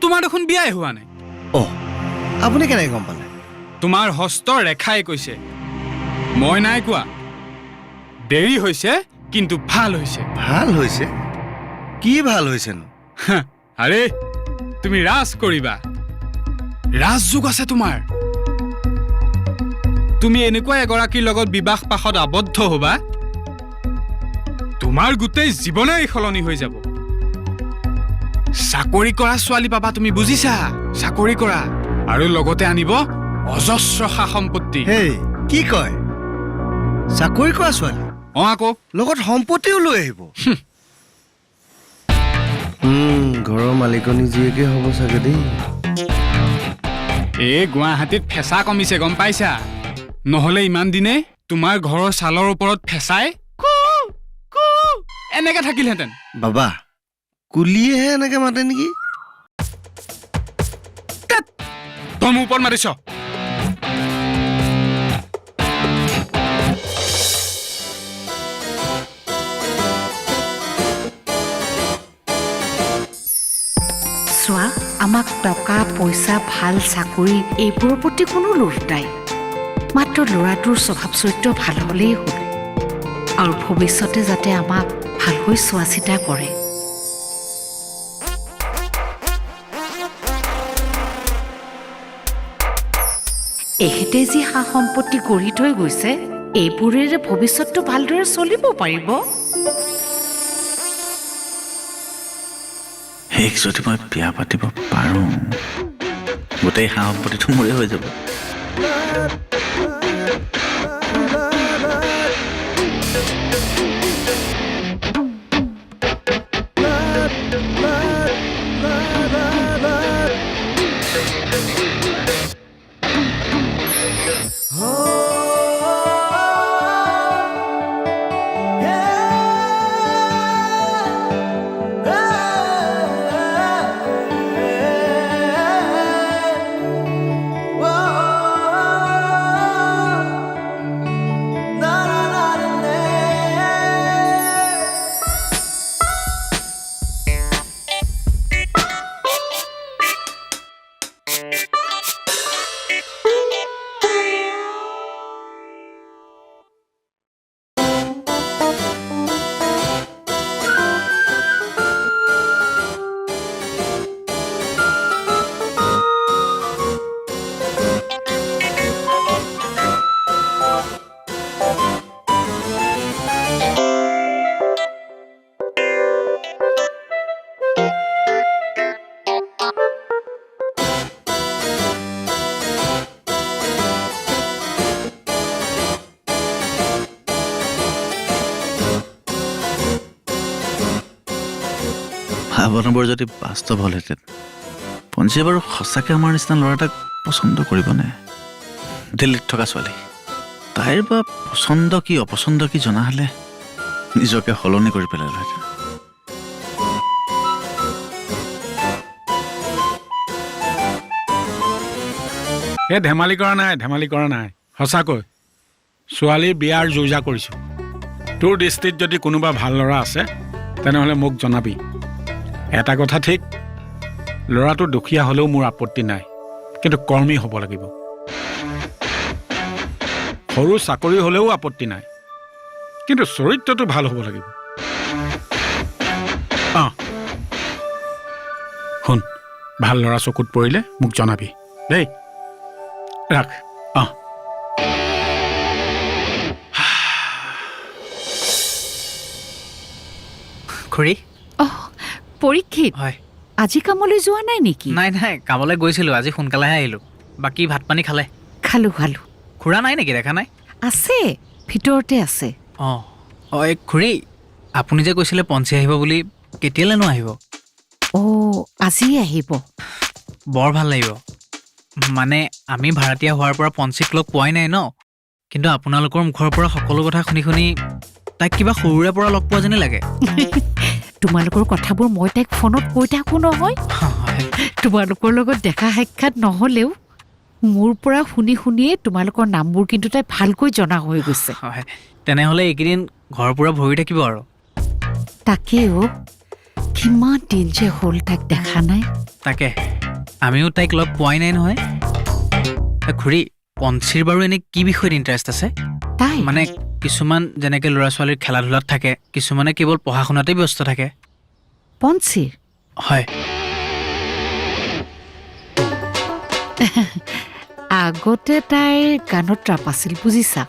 তোমাৰ দেখোন বিয়াই হোৱা নাই আপুনি কেনেকৈ গম পালে তোমাৰ হস্তৰ ৰেখাই কৈছে মই নাই কোৱা দেৰি হৈছে কিন্তু ভাল হৈছে ভাল হৈছে কি ভাল হৈছেনো আৰে তুমি ৰাজ কৰিবা ৰাজযোগ আছে তোমাৰ তুমি এনেকুৱা এগৰাকীৰ লগত বিবাহ পাশত আবদ্ধ হবা তোমাৰ গোটেই জীৱনেই সলনি হৈ যাব চাকৰি কৰা ছোৱালী পাবা তুমি বুজিছা চাকৰি কৰা আৰু লগতে আনিব অজস্ৰ সা সম্পত্তি হেই কি কয় চাকৰি কৰা ছোৱালী আকৌ লগত সম্পত্তিও লৈ আহিব ঘৰৰ মালিকনী জীয়েকে হ'ব চাগে দেই এই গুৱাহাটীত ফেঁচা কমিছে গম পাইছা নহলে ইমান দিনে তোমাৰ ঘৰৰ ছালৰ ওপৰত ফেঁচাই এনেকে থাকিলহেঁতেন বাবা কুলিয়েহে এনেকে মাতে নেকি তই মোৰ ওপৰত মাৰিছ চোৱা আমাক টকা পইচা ভাল চাকৰি এইবোৰৰ প্ৰতি কোনো লোভ নাই মাত্ৰ ল'ৰাটোৰ স্বভাৱ চৰিত্ৰ ভাল হ'লেই হ'ল আৰু ভৱিষ্যতে যাতে আমাক ভালকৈ চোৱা চিতা কৰে এখেতে যি সা সম্পত্তি গঢ়ি থৈ গৈছে এইবোৰেৰে ভৱিষ্যতটো ভালদৰে চলিব পাৰিব সেইক যদি মই বিয়া পাতিব পাৰোঁ গোটেই সা সম্পত্তিটো মোৰে হৈ যাব ভাৱনাবোৰ যদি বাস্তৱ হ'লহেঁতেন পঞ্চীয়ে বাৰু সঁচাকৈ আমাৰ নিচিনা ল'ৰা এটাক পচন্দ কৰিবনে দিল্লীত থকা ছোৱালী তাইৰ বা পচন্দ কি অপচন্দ কি জনা হ'লে নিজকে সলনি কৰি পেলালোহেঁতেন এই ধেমালি কৰা নাই সঁচাকৈ ছোৱালীৰ বিয়াৰ যোজা কৰিছোঁ তোৰ দৃষ্টিত যদি কোনোবা ভাল ল'ৰা আছে তেনেহ'লে মোক জনাবি এটা কথা ঠিক ল'ৰাটো দুখীয়া হ'লেও মোৰ আপত্তি নাই কিন্তু কৰ্মী হ'ব লাগিব সৰু চাকৰি হ'লেও আপত্তি নাই কিন্তু চৰিত্ৰটো ভাল হ'ব লাগিব শুন ভাল ল'ৰা চকুত পৰিলে মোক জনাবি দেই ৰাখ খুৰী পৰীক্ষিত হয় আজি কামলৈ যোৱা নাই নেকি নাই কামলৈ গৈছিলোঁ আজি সোনকালেহে আহিলোঁ বাকী ভাত পানী খালে খালো খুৰা নাই নেকি দেখা নাই আছে ভিতৰতে আছে এই খুৰী আপুনি যে কৈছিলে পঞ্চী আহিব বুলি কেতিয়ালৈনো আহিব আজি আহিব বৰ ভাল লাগিব মানে আমি ভাড়াতীয়া হোৱাৰ পৰা পঞ্চীক লগ পোৱাই নাই ন কিন্তু আপোনালোকৰ মুখৰ পৰা সকলো কথা শুনি তাইক কিবা সৰুৰে পৰা লগ পোৱা যেনে লাগে তোমালোকৰ কথাবোৰ মই তাইক ফোনত কৈ থাকোঁ নহয় তোমালোকৰ লগত দেখা সাক্ষাৎ নহ'লেও মোৰ পৰা শুনিয়ে তোমালোকৰ নামবোৰ কিন্তু তাই ভালকৈ জনা হৈ গৈছে তেনেহ'লে এইকেইদিন ঘৰৰ পৰা ভৰি থাকিব আৰু তাকেও কিমান দিন যে হ'ল তাক দেখা নাই তাকে আমিও তাইক লগ পোৱাই নাই নহয়। খুৰী, পঞ্চীৰ বাৰু এনে কি বিষয়ত ইণ্টাৰেষ্ট আছে? তাই মানে কিছুমান যেনেকৈ ল'ৰা ছোৱালীৰ খেলা ধূলাত থাকে, কিছুমানে কেৱল পঢ়া শুনাতেই ব্যস্ত থাকে। পঞ্চীৰ হয়। আগতে তাইৰ গানত ৰাপ আছিল বুজিছা।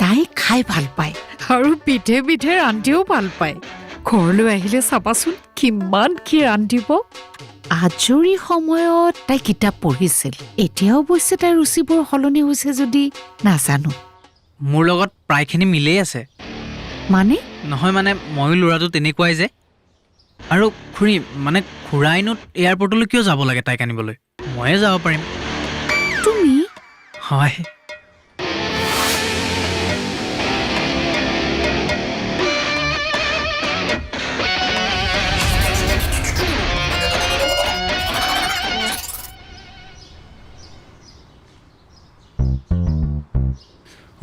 তাই খাই ভাল পায় আৰু বিধে বিধে ৰান্ধিও ভাল পায়। ঘৰলৈ আহিলে চাবাচোন কিমান কি ৰান্ধিব। আজৰি সময়ত তাই কিতাপ পঢ়িছিল। এতিয়া অৱশ্যে তাইৰ ৰুচিবোৰ সলনি হৈছে যদি নাজানো। মোৰ লগত প্ৰায়খিনি মিলেই আছে। মানে নহয় মানে ময়ো ল'ৰাটো তেনেকুৱাই যে। আৰু খুৰী, মানে খুৰাইনো এয়াৰপৰ্টলৈ কিয় যাব লাগে তাইক আনিবলৈ? ময়ে যাব পাৰিম। তুমি হয়।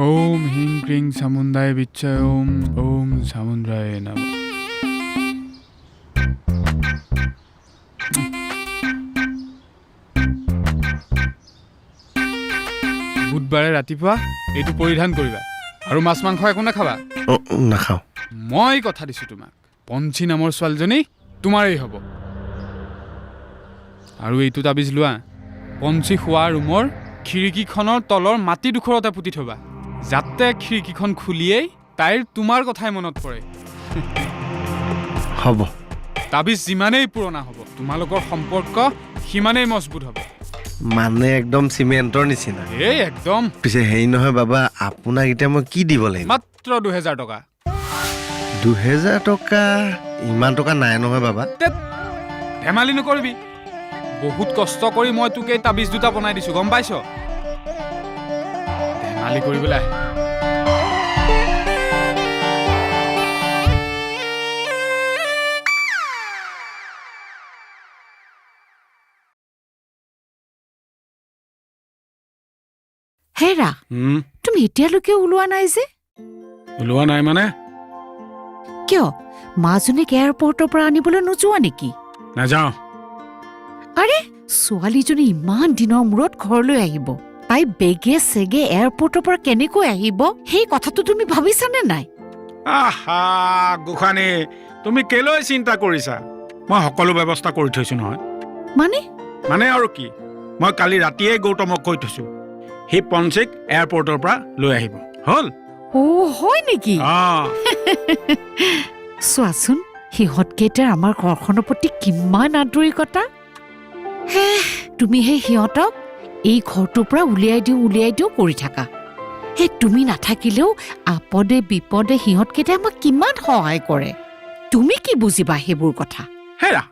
ওম হিং ক্ৰিং সামুন্দায় বিচ্ছয় ওম ওম সামুন্দ্ৰায় নমঃ। বুধবাৰে ৰাতিপুৱা এইটো পৰিধান কৰিবা আৰু মাছ মাংস একো নাখাবা। নাখাওঁ। মই কথা দিছোঁ তোমাক, পঞ্চী নামৰ ছোৱালীজনী তোমাৰেই হ'ব। আৰু এইটো তাবিজ লোৱা, পঞ্চী শোৱা ৰুমৰ খিৰিকীখনৰ তলৰ মাটিডোখৰতে পুতি থবা, যাতে খিৰিকীখন খুলিয়েই তাইৰ তোমাৰ কথাই মনত পৰে। হ'ব। তাবিজ যিমানেই পুৰণা হ'ব তোমালোকৰ সম্পৰ্ক সিমানেই মজবুত হ'ব। মানে একদম চিমেণ্টৰ নিচিনা। এই একদম। পিছে হেৰি নহয় বাবা, আপোনাক এতিয়া মই কি দিব লাগিব? মাত্ৰ 2000 টকা। 2000 টকা? ইমান টকা নাই নহয় বাবা। ধেমালি নকৰিবি। বহুত কষ্ট কৰি মই তোক এই তাবিজ দুটা বনাই দিছোঁ, গম পাইছ? ধেমালি কৰিবলৈ হেৰা, তুমি এতিয়ালৈকে ওলোৱা নাই যে? ওলোৱা নাই মানে? কিয় মাজনীক এয়াৰপৰ্টৰ পৰা আনিবলৈ নোযোৱা নেকি? নাযাওঁ। আৰে, ছোৱালীজনী ইমান দিনৰ মূৰত ঘৰলৈ আহিব। তাই বেগে চেগে এয়াৰপৰ্টৰ পৰা কেনেকৈ আহিব সেই কথাটো তুমি ভাবিছানে নাই? আহা গোসানী, তুমি কেলৈ চিন্তা কৰিছা? মই সকলো ব্যৱস্থা কৰি থৈছো নহয়। মানে আৰু কি, মই কালি ৰাতিয়ে গৌতমক কৈ থৈছো, সি পঞ্চীক এয়াৰপৰ্টৰ পৰা লৈ আহিব। হ'ল? হয় নেকি? চোৱাচোন সিহঁতকেইটাৰ আমাৰ ঘৰখনৰ প্ৰতি কিমান আন্তৰিকতা। তুমি সেই সিহঁতক এই ঘৰটোৰ পৰা উলিয়াই দিওঁ কৰি থাকা। তুমি নাথাকিলেও আপদে বিপদে সিহঁতকেইটাই আমাক কিমান সহায় কৰে। তুমি কি বুজিবা সেইবোৰ কথা? হেৰা,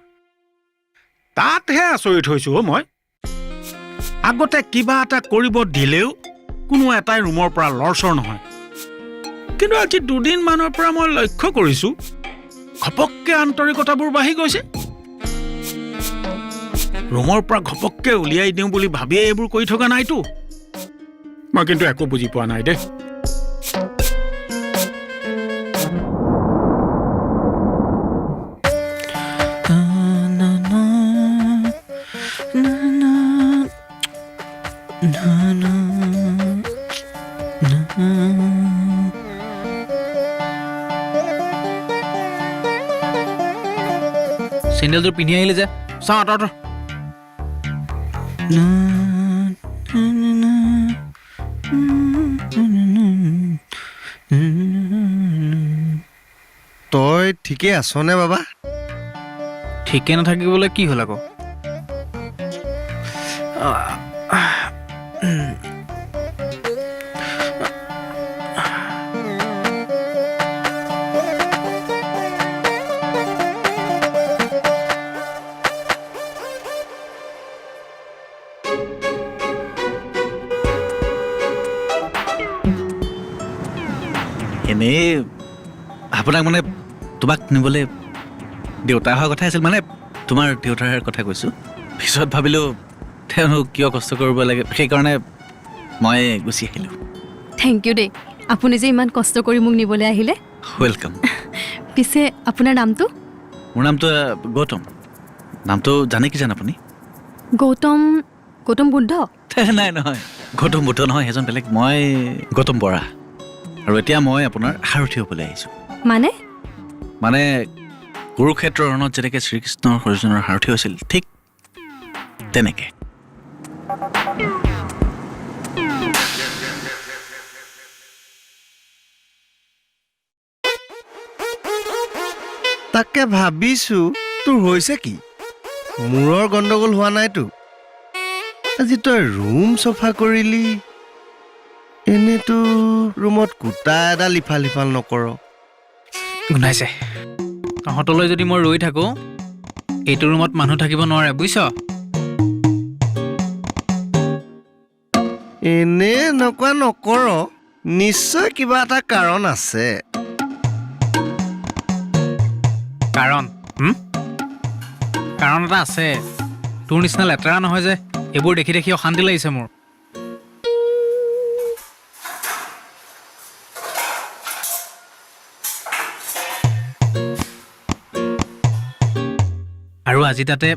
তাতহে আচৰিত হৈছো মই। আগতে কিবা এটা কৰিব দিলেও কোনো এটাই ৰুমৰ পৰা লৰচৰ নহয়, কিন্তু আজি 2 দিনমানৰ পৰা মই লক্ষ্য কৰিছো ঘপককে আন্তৰিকতাবোৰ বাঢ়ি গৈছে। ৰুমৰ পৰা ঘপককে উলিয়াই দিওঁ বুলি ভাবিয়ে এইবোৰ কৰি থকা নাইতো। মই কিন্তু একো বুজি পোৱা নাই দেই। চেণ্ডেলযোৰ পিন্ধি আহিলে যে, চাওঁ আঁতৰ। তই ঠিকে আছনে বাবা? ঠিকে নাথাকিবলৈ কি হ'ল আকৌ? এনেই আপোনাক মানে তোমাক নিবলৈ দেউতা অহাৰ কথা আছিল, মানে তোমাৰ দেউতাৰ কথা কৈছোঁ। পিছত ভাবিলোঁ তেওঁনো কিয় কষ্ট কৰিব লাগে, সেইকাৰণে মই গুচি আহিলোঁ। থেংক ইউ দেই, আপুনি যে ইমান কষ্ট কৰি মোক নিবলৈ আহিলে। ৱেলকাম। পিছে আপোনাৰ নামটো? মোৰ নামটো গৌতম। নামটো জানে কি জান আপুনি? গৌতম গৌতম বুদ্ধ? নাই নহয়, গৌতম বুদ্ধ নহয়, সেইজন বেলেগ। মই গৌতম বৰা, আৰু এতিয়া মই আপোনাৰ সাৰথি হ'বলৈ আহিছোঁ। মানে মানে কুৰুক্ষেত্ৰ ৰণত যেনেকৈ শ্ৰীকৃষ্ণৰ অৰ্জুনৰ সাৰথি হৈছিল, ঠিক তেনেকৈ। তাকে ভাবিছো তোৰ হৈছে কি? মূৰৰ গণ্ডগোল হোৱা নাইতো? আজি তই ৰুম চফা কৰিলি, এনেতো ৰুমত কুটা এডাল ইফাল সিফাল নকৰ। গোন্ধাইছে। তহঁতলৈ যদি মই ৰৈ থাকোঁ, এইটো ৰুমত মানুহ থাকিব নোৱাৰে, বুজিছ? এনে এনেকুৱা নকৰ, নিশ্চয় কিবা এটা কাৰণ আছে। কাৰণ কাৰণ এটা আছে। তোৰ নিচিনা লেতেৰা নহয় যে, এইবোৰ দেখি দেখি অশান্তি লাগিছে মোৰ। আৰু আজি তাতে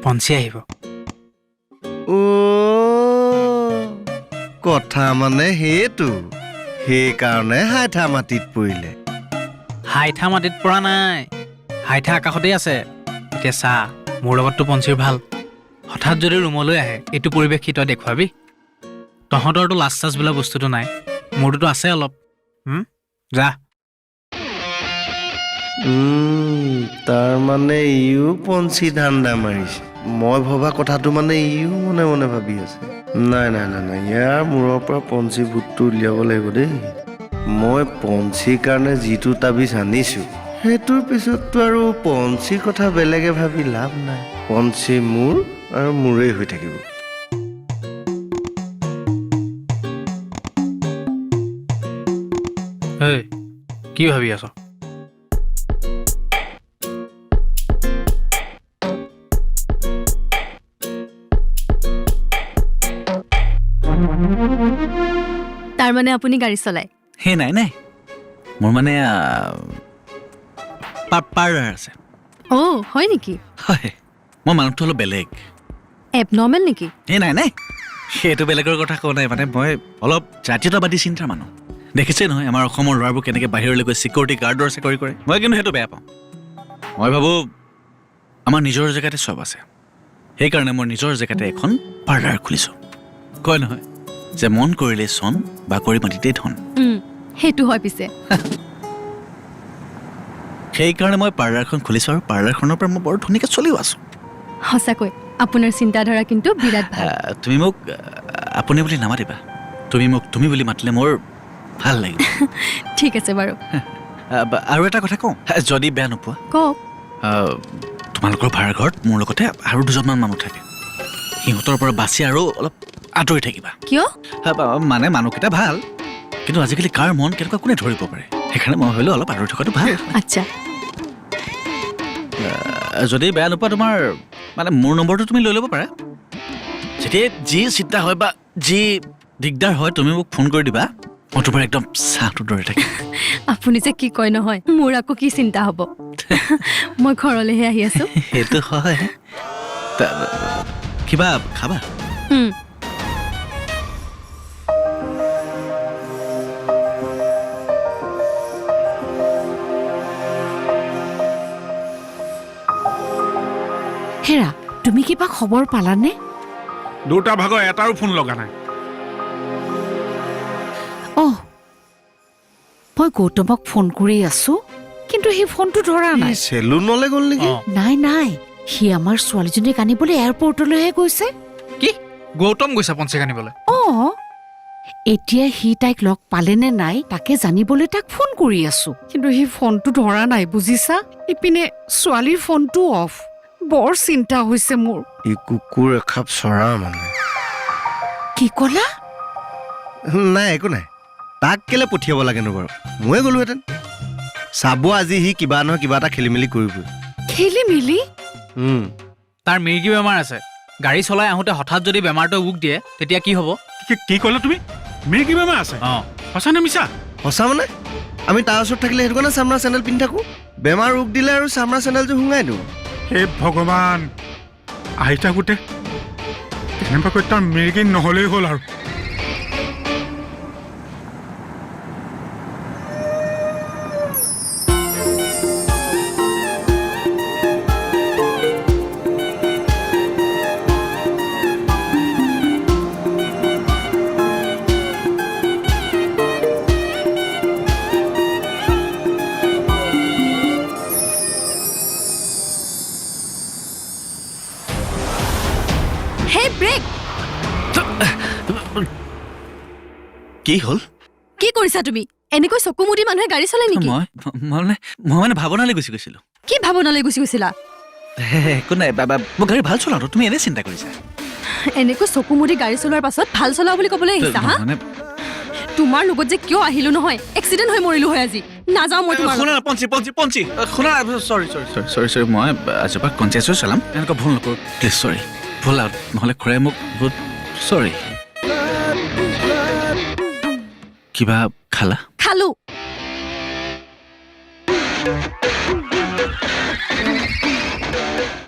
পঞ্চী আহিব। কথা মানে সেইটো, সেইকাৰণে হাইঠা মাটিত পৰিলে। হাইঠা মাটিত পৰা নাই, হাইঠা আকাশতেই আছে। এতিয়া চা, মোৰ লগততো পঞ্চীৰ ভাল। হঠাৎ যদি ৰুমলৈ আহে, এইটো পৰিৱেশ সি তই দেখুৱাবি? তহঁতৰতো লাজ চাজ বোলা বস্তুটো নাই, মোৰটোতো আছে অলপ। যা। তাৰ মানে ইও পঞ্চী ধান্দা মাৰিছে। মই ভবা কথাটো মানে ইও মনে মনে ভাবি আছে। নাই নাই নাই নাই, ইয়াৰ মূৰৰ পৰা পঞ্চী ভূতটো উলিয়াব লাগিব দেই। মই পঞ্চীৰ কাৰণে যিটো তাবিজ আনিছো, সেইটোৰ পিছততো আৰু পঞ্চীৰ কথা বেলেগে ভাবি লাভ নাই। পঞ্চী মোৰ আৰু মোৰেই হৈ থাকিব। এই কি ভাবি আছ? তাৰমানে আপুনি গাড়ী চলায়? সেই নাই নাই, মোৰ মানে পাৰ্লাৰ আছে। অ' হয় নেকি? হয়, মই মানুহটো অলপ বেলেগ। এবনৰ্মেল নেকি? এই নাই নাই, সেইটো বেলেগৰ কথা কোৱা নাই। মানে মই অলপ জাতীয়তাবাদী চিন্তাৰ মানুহ। দেখিছে নহয় আমাৰ অসমৰ ল'ৰাবোৰ কেনেকৈ বাহিৰলৈ গৈ চিকিউৰিটি গাৰ্ডৰ চাকৰি কৰে। মই কিন্তু সেইটো বেয়া পাওঁ। মই ভাবোঁ আমাৰ নিজৰ জেগাতে চব আছে। সেইকাৰণে মই নিজৰ জেগাতে এখন পাৰ্লাৰ খুলিছোঁ। কয় নহয় যে মন কৰিলে চন, বাকৰি মাটিতেই ধন। সেইটো হয় পিছে। সেইকাৰণে মই পাৰ্লাৰখন খুলিছোঁ, আৰু পাৰ্লাৰখনৰ পৰা মই বৰ ধুনীয়াকৈ চলিও আছোঁ। সঁচাকৈ আপোনাৰ চিন্তাধাৰা কিন্তু বিৰাট ভাল। তুমি মোক আপুনি বুলি নামাতিবা, তুমি মোক তুমি বুলি মাতিলে মোৰ ভাল লাগিব। ঠিক আছে বাৰু। আৰু এটা কথা কওঁ, যদি বেয়া নোপোৱা, কওক। তোমালোকৰ ভাড়াঘৰত মোৰ লগতে আৰু দুজনমান মানুহ থাকে। সিহঁতৰ পৰা বাচি আৰু অলপ আঁতৰি থাকিবা। কিয়? মানে মানুহকেইটা ভাল, কিন্তু আজিকালি কাৰ মন কেনেকুৱা কোনে ধৰিব পাৰে। সেইকাৰণে মই ভাবিলোঁ অলপ আঁতৰি থকাটো ভাল। আচ্ছা, যদি বেয়া নোপোৱা, তোমাৰ মানে মোৰ নম্বৰটো তুমি লৈ ল'ব পাৰা। যেতিয়া যি চিন্তা হয় বা যি দিগদাৰ হয়, তুমি মোক ফোন কৰি দিবা। মই তোমাৰ একদম চাহটো দৰে থাকিম। আপুনি যে কি কয় নহয়, মোৰ আকৌ কি চিন্তা হ'ব। মই ঘৰলৈহে আহি আছো। সেইটো হয়। কিবা খাবা? হেৰা, তুমি কিবা খবৰ পালানে? দুটা ভাগৰ এটাৰো ফোন লগা নাই। অহ, মই গৌতমক ফোন কৰি আছো, কিন্তু সি ফোনটো ধৰা নাই। চেলুনলৈ গ'ল নেকি? নাই নাই, সি আমাৰ ছোৱালীজনীক আনিবলৈ এয়াৰপৰ্টলৈহে গৈছে। কি গৌতম গৈছে পঞ্চীক আনিবলৈ? অ', এতিয়া সি তাইক লগ পালেনে নাই তাকে জানিবলৈ তাক ফোন কৰি আছো, কিন্তু সি ফোনটো ধৰা নাই, বুজিছা? ইপিনে ছোৱালীৰ ফোনটো অফ। বৰ চিন্তা হৈছে মোৰ। ই কুকুৰ এখাপ চৰা মানে। কি ক'লা? নাই একো নাই, তাক কেলে পঠিয়াব লাগেনো বাৰু? ময়ে গ'লোহেঁতেন। চাব আজি সি কিবা নহয় কিবা এটা খেলি মেলি কৰিবই। খেলি মেলি? তাৰ মিৰ্গী বেমাৰ আছে। গাড়ী চলাই আহোঁতে হঠাৎ যদি বেমাৰটোৱে উক দিয়ে, তেতিয়া কি হ'ব? কি ক'লা তুমি? মিৰ্গী বেমাৰ আছে? অঁ, সঁচা নে মিছা? সঁচা মানে? আমি তাৰ ওচৰত থাকিলে সেইটো কাৰণে চামৰা চেণ্ডেল পিন্ধি থাকোঁ। বেমাৰ ৰোগ দিলে আৰু চামৰা চেণ্ডেলযোৰ শুঙাই দিওঁ। হে ভগৱান, আহি থাকোঁতে এনেকুৱাকৈ তাৰ মিৰিকি নহ'লেই হ'ল আৰু হে ব্ৰেক কি হ'ল কি কৰিছা তুমি এনেকৈ চকু মুদি মানুহে গাড়ী চলাই নেকি মই মানে ভাৱনালৈ গুচি গৈছিলোঁ কি ভাৱনালৈ গুচি গৈছিলা একো নাই বাবা মই গাড়ী ভাল চলাওঁ তুমি এনেই চিন্তা কৰিছা এনেকৈ চকু মুদি গাড়ী চলোৱাৰ পাছত ভাল চলাও বুলি ক'বলৈ আহিছা হা মানে তোমাৰ লগত যে কিয় আহিলো নহয় এক্সিডেণ্ট হৈ মৰিলো হয় আজি নাযাওঁ মই তোমাৰ শুনা পঞ্চি শুনা চৰি মই আজিৰ পৰা কনচিয়াছ হৈ চলাম এনেকুৱা ভুল নকৰোঁ প্লিজ চৰি ভুল আৰু নহ'লে খুৰাই মোক বহুত চৰি কিবা খালা খালো